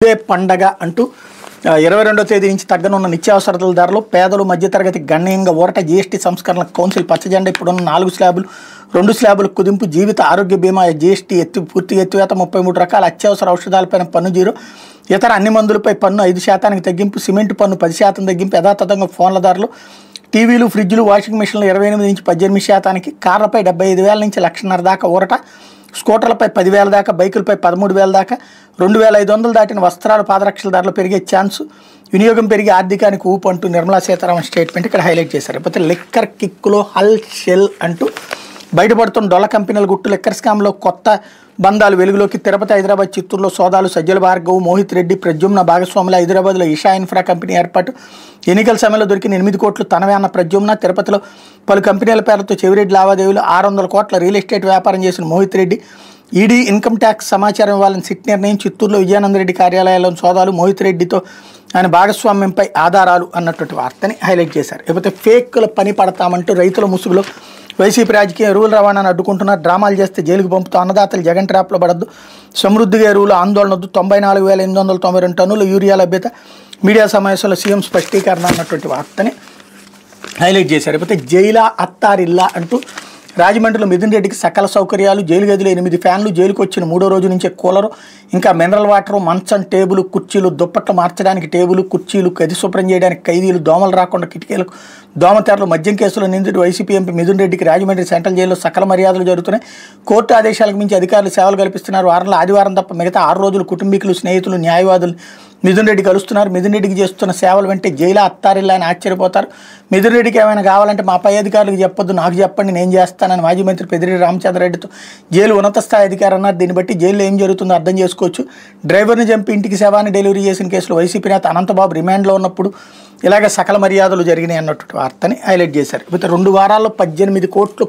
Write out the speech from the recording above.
ముందే పండగ అంటూ 22వ తేదీ నుంచి తగ్గనున్న నిత్యావసరాల ధరలు పేదలు మధ్యతరగతి గణనీయంగా ఊరట జీఎస్టీ సంస్కరణ కౌన్సిల్ పచ్చజెండా ఇప్పుడున్న 4 స్లాబులు 2 స్లాబుల కుదింపు జీవిత ఆరోగ్య బీమా జీఎస్టీ పూర్తి ఎత్తివేత 33 రకాల అత్యవసర ఔషధాలపైన పన్ను 0 ఇతర అన్ని మందులపై పన్ను 5% తగ్గింపు సిమెంట్ పన్ను 10% తగ్గింపు యథాతథంగా ఫోన్ల ధరలు టీవీలు ఫ్రిడ్జ్లు వాషింగ్ మిషన్లు 28 నుంచి 18% కార్లపై 75,000 నుంచి 1,50,000 దాకా ఊరట స్కూటర్లపై 10,000 దాకా బైకులపై 13,000 దాకా 2,500 దాటిన వస్త్రాలు పాదరక్షల ధరలు పెరిగే ఛాన్స్ వినియోగం పెరిగి ఆర్థికానికి ఊపు అంటూ నిర్మలా సీతారామన్ స్టేట్మెంట్ ఇక్కడ హైలైట్ చేశారు. లేకపోతే లిక్కర్ కిక్లో హల్ షెల్ అంటూ బయటపడుతున్న డొల్ల కంపెనీల గుట్టు లిక్కర్ స్కామ్లో కొత్త బంధాలు వెలుగులోకి తిరుపతి హైదరాబాద్ చిత్తూరులో సోదాలు సజ్జల భార్గవ్ మోహిత్ రెడ్డి ప్రద్యుమ్న భాగస్వాములు హైదరాబాద్లో ఇషా ఇన్ఫ్రా కంపెనీ ఏర్పాటు ఎన్నికల సమయంలో దొరికిన 8 కోట్లు తనవే అన్న ప్రద్యుమ్న తిరుపతిలో పలు కంపెనీల పేర్లతో చెవిరెడ్డి లావాదేవీలు 600 కోట్ల రియల్ ఎస్టేట్ వ్యాపారం చేసిన Mohit Reddy ED income tax సమాచారం ఇవ్వాలని సిట్ నిర్ణయం చిత్తూరులో విజయానందరెడ్డి కార్యాలయాల్లో సోదాలు మోహిత్ రెడ్డితో ఆయన భాగస్వామ్యంపై ఆధారాలు అన్నటువంటి వార్తని హైలైట్ చేశారు. లేకపోతే ఫేక్ల పని పడతామంటూ రైతుల ముసుగులో వైసీపీ రాజకీయ ఎరువుల రవాణాను అడ్డుకుంటున్నారు డ్రామాలు చేస్తే జైలుకు పంపుతూ అన్నదాతలు జగన్ ట్రాప్లో పడద్దు సమృద్ధిగా ఎరువులు ఆందోళన వద్దు 94,892 టన్నుల యూరియా లభ్యత మీడియా సమావేశంలో సీఎం స్పష్టీకరణ అన్నటువంటి వార్తని హైలైట్ చేశారు. లేకపోతే జైలా అత్తారిల్లా అంటూ రాజమండ్రిలో మిథున్ రెడ్డికి సకల సౌకర్యాలు జైలు గదిలో 8 ఫ్యాన్లు జైలుకు వచ్చిన 3వ రోజు నుంచే కూలరు ఇంకా మినరల్ వాటర్ మంచం టేబుల్ కుర్చీలు దుప్పట్లు మార్చడానికి టేబుల్ కుర్చీలు గది శుభ్రం చేయడానికి ఖైదీలు దోమలు రాకుండా కిటికీలకు దోమతెరలు మద్యం కేసులో నిందితుడు వైసీపీ ఎంపీ మిథున్ రెడ్డికి రాజమండ్రి సెంట్రల్ జైల్లో సకల మర్యాదలు జరుగుతున్నాయి. కోర్టు ఆదేశాలకు మించి అధికారులు సేవలు కల్పిస్తున్నారు. వారంలో ఆదివారం తప్ప మిగతా 6 రోజులు కుటుంబీకులు స్నేహితులు న్యాయవాదులు మిథున్ రెడ్డి కలుస్తున్నారు. మిథున్ రెడ్డికి చేస్తున్న సేవలు వెంటే జైలా అత్తారిల్లా అని ఆశ్చర్యపోతారు. మిథున్ రెడ్డికి ఏమైనా కావాలంటే మా పై అధికారులకు చెప్పొద్దు నాకు చెప్పండి నేను చేస్తానని మాజీ మంత్రి పెద్దిరెడ్డి రామచంద్రరెడ్డితో జైలు ఉన్నత స్థాయి అధికారి అన్నారు. దీన్ని బట్టి జైల్లో ఏం జరుగుతుందో అర్థం చేసుకోవచ్చు. డ్రైవర్ని చంపి ఇంటికి శవాన్ని డెలివరీ చేసిన కేసులో వైసీపీ నేత అనంతబాబు రిమాండ్లో ఉన్నప్పుడు ఇలాగ సకల మర్యాదలు జరిగినాయి అన్నటువంటి వార్తని హైలైట్ చేశారు. ఇకపోతే 2 వారాల్లో 18 కోట్లు